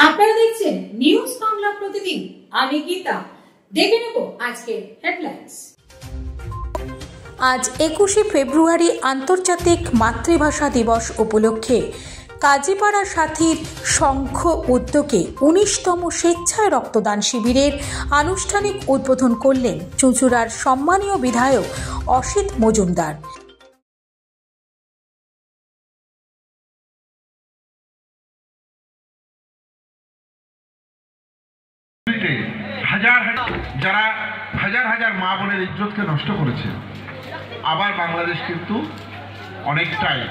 আপনারা দেখছেন নিউজ বাংলা প্রতিদিন। আমি গীতা। দেখে নেব আজকের হেডলাইন্স। আজ 21শে ফেব্রুয়ারি আন্তর্জাতিক মাতৃভাষা দিবস উপলক্ষে কাজীপাড়া সাথীর সংঘ উদ্যোগে 19তম স্বেচ্ছায় রক্তদান শিবিরের আনুষ্ঠানিক উদ্বোধন করলেন চুঁচুড়ার সম্মানীয় বিধায়ক অসিত মজুমদার। যারা হাজার হাজার মা বোনের ইজ্জতকে নষ্ট করেছে, আবার বাংলাদেশ কিন্তু অনেকটাই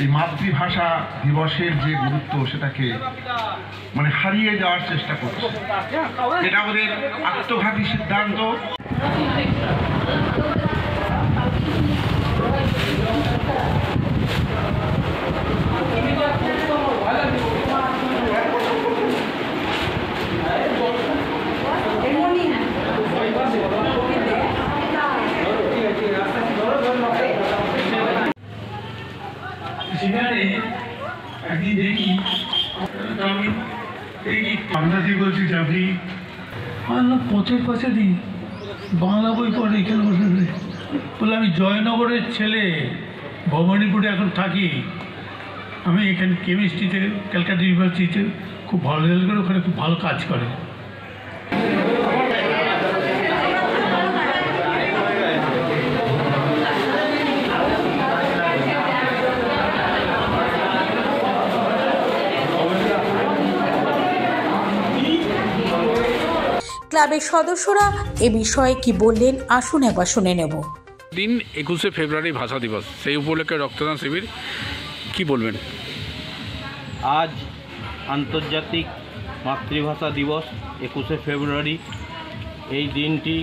এই মাতৃভাষা দিবসের যে গুরুত্ব সেটাকে হারিয়ে যাওয়ার চেষ্টা করছে। এটা আমাদের আত্মঘাতী সিদ্ধান্ত। সেখানে একদিন দেখি বাংলাদেশি বলছি যে আপনি পথের পাশে দিই বাংলা বই পড়ে এখানে বসে বলে আমি জয়নগরের ছেলে, ভবানীপুরে এখন থাকি। আমি এখানে কেমিস্ট্রিতে ক্যালকাটা ইউনিভার্সিটিতে খুব ভালো রেজাল্ট করে, ওখানে খুব ভালো কাজ করে। ক্লাবের সদস্যরা এ বিষয়ে কি বললেন আসুন একবার শুনে নেব। দিন 21শে ফেব্রুয়ারি ভাষা দিবস, সেই উপলক্ষে রক্তদান শিবির, কি বলবেন? আজ আন্তর্জাতিক মাতৃভাষা দিবস 21শে ফেব্রুয়ারি। এই দিনটি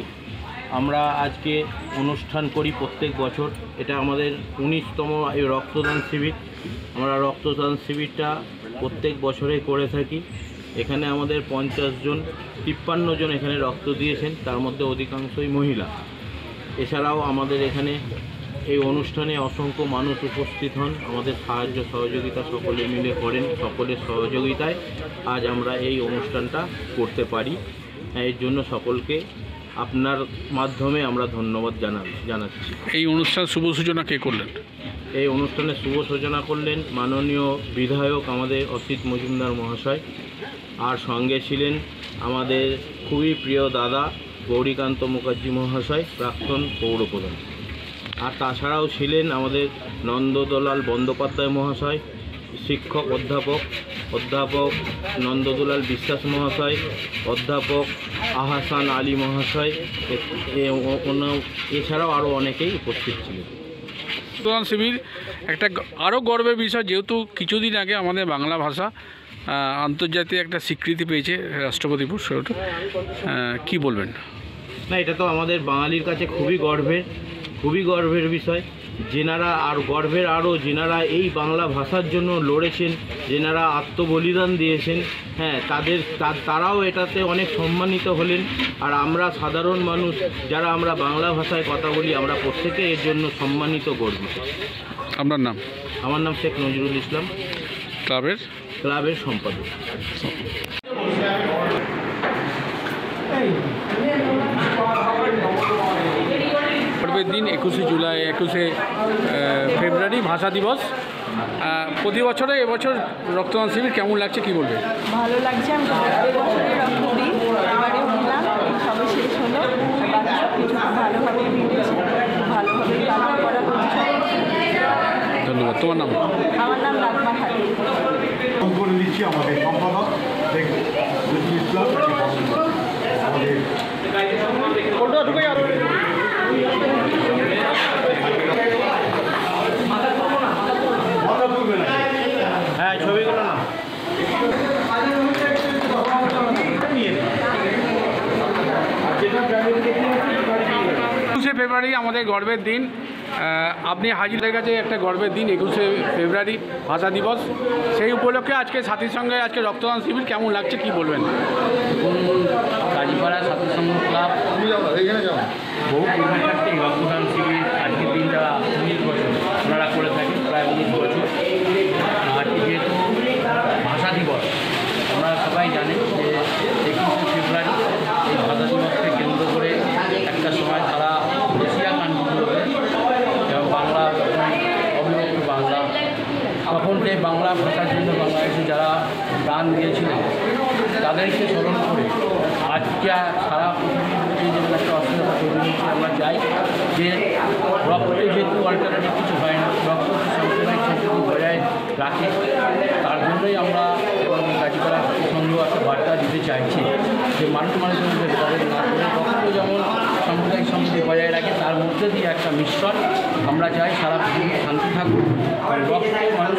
আমরা আজকে অনুষ্ঠান করি প্রত্যেক বছর। এটা আমাদের 19তম এই রক্তদান শিবির। আমরা রক্তদান শিবিরটা প্রত্যেক বছরে করে থাকি। এখানে আমাদের 53 জন এখানে রক্ত দিয়েছেন, তার মধ্যে অধিকাংশই মহিলা। এছাড়াও আমাদের এখানে এই অনুষ্ঠানে অসংখ্য মানুষ উপস্থিত হন, আমাদের সাহায্য সহযোগিতা সকলে মিলে করেন। সকলের সহযোগিতায় আজ আমরা এই অনুষ্ঠানটা করতে পারি। এর জন্য সকলকে আপনার মাধ্যমে আমরা ধন্যবাদ জানাচ্ছি। এই অনুষ্ঠান শুভ সূচনা কে করলেন? এই অনুষ্ঠানে শুভ সূচনা করলেন মাননীয় বিধায়ক আমাদের অসিত মজুমদার মহাশয়, আর সঙ্গে ছিলেন আমাদের খুবই প্রিয় দাদা গৌরীকান্ত মুখার্জি মহাশয়, প্রাক্তন পৌরপ্রধান। আর তাছাড়াও ছিলেন আমাদের নন্দদলাল বন্দ্যোপাধ্যায় মহাশয়, শিক্ষক অধ্যাপক নন্দদুলাল বিশ্বাস মহাশয়, অধ্যাপক আহসান আলী মহাশয়, এছাড়াও আরও অনেকেই উপস্থিত ছিলেন। রক্তদান শিবির একটা আরও গর্বের বিষয়, যেহেতু কিছুদিন আগে আমাদের বাংলা ভাষা আন্তর্জাতিক একটা স্বীকৃতি পেয়েছে রাষ্ট্রপতি পুরস্কার। কি বলবেন? না, এটা তো আমাদের বাঙালির কাছে খুবই গর্বের বিষয়। যেনারা আর গর্বের আরও যেনারা এই বাংলা ভাষার জন্য লড়েছেন, যেনারা আত্মবলিদান দিয়েছেন, তারাও এটাতে অনেক সম্মানিত হলেন। আর আমরা সাধারণ মানুষ যারা আমরা বাংলা ভাষায় কথা বলি, আমরা প্রত্যেকে এর জন্য সম্মানিত, গর্বিত। আপনার নাম? আমার নাম শেখ নজরুল ইসলাম, ক্লাবের সম্পাদক। পর্বের দিন 21শে ফেব্রুয়ারি ভাষা দিবস। প্রতি বছরে এবছর রক্তদান শিবির কেমন লাগছে, কি বলবে? ভালো লাগছে। আমি বছরে রক্ত দিই, এবারেও দিলাম, সবে শেষ হলো। সব কিছু খুব ভালোভাবেই মিলেছে, ভালোভাবেই পালন করা হচ্ছে। ধন্যবাদ। তোমার নাম? আমার নাম নাগমা খাতুন। করে দিচ্ছি আমাদের সম্পাদক হ্যাঁ, ছবিগুলো না। 21শে ফেব্রুয়ারি আমাদের গর্বের দিন। আপনি হাজিদের কাছে একটা গর্বের দিন 21শে ফেব্রুয়ারি ভাষা দিবস, সেই উপলক্ষে আজকে সাথীর সঙ্গে আজকে রক্তদান শিবির কেমন লাগছে, কি বলবেন? কাজীপাড়া সাথী সংঘ ক্লাব বহু পুরনো রক্তদান শিবির আজকের দিনটা 19 বছর ওনারা করে থাকেন, প্রায় 19 বছর। আর যেহেতু ভাষা দিবস, আমরা সবাই জানে যে 21শে ফেব্রুয়ারি এই ভাষা দিবসকে কেন্দ্র করে একটা সময় সারা এশিয়া কান্ট্রিগুলোতে এবং বাংলা অবিভক্ত বাংলা তখন যে বাংলা ভাষার জন্য বাংলাদেশে যারা গান দিয়েছিলেন তাদেরকে স্মরণ করে আজকে সারা পৃথিবীতে যেমন একটা অস্থিরতা তৈরি হচ্ছে আমরা চাই যে রক্তে যেহেতু অল্টারনেটিভ কিছু হয় না রক্ত সাম্প্রদায়িক সম্প্রীতি বজায় রাখে তার জন্যই আমরা এবং গাজীপাড়া সঙ্গেও একটা বার্তা দিতে চাইছি যে মানুষের মধ্যে ভেদাভেদ না করে রক্ত যেমন সাম্প্রদায়িক সম্প্রীতি বজায় রাখে তার মধ্যে দিয়ে একটা মিশ্রণ আমরা চাই সারা পৃথিবী শান্তি থাকুক কারণ রক্ত মানুষ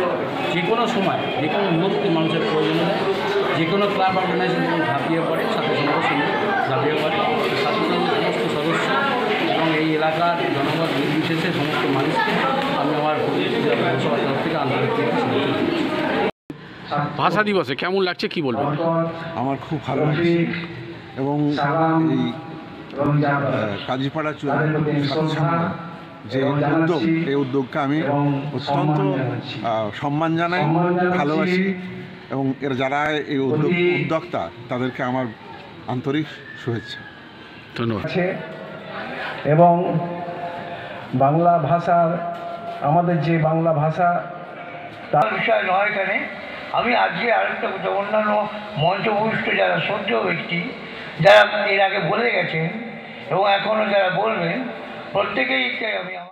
যে কোনো সময় যে কোনো মুহূর্তে মানুষের প্রয়োজন হয় যে কোনো ক্লাব অর্গানাইজেশন যখন ঝাঁপিয়ে পড়ে সাথে সঙ্গে ঝাঁপিয়ে পড়ে সাথে সঙ্গে সমস্ত সদস্য এবং এই এলাকার জনগণ নির্বিশেষে সমস্ত মানুষকে আমি আমার পৌরসভার তরফ থেকে আন্তরিক ভাষা দিবসে কেমন লাগছে কি বলবেন? আমার খুব ভালো লাগছে এবং এই কাজীপাড়া যে উদ্যোগ এই উদ্যোগকে আমি অত্যন্ত সম্মান জানাই, ভালোবাসি এবং এর যারা এই উদ্যোক্তা তাদেরকে আমার আন্তরিক শুভেচ্ছা। ধন্যবাদ। এবং বাংলা ভাষার আমাদের যে বাংলা ভাষা তার বিষয় নয় এখানে আমি আজকে আরেকটা অন্যান্য মঞ্চভূষ্ট যারা শ্রদ্ধেয় ব্যক্তি যারা এর আগে বলে গেছেন এবং এখনও যারা বলবেন প্রত্যেকেই আমি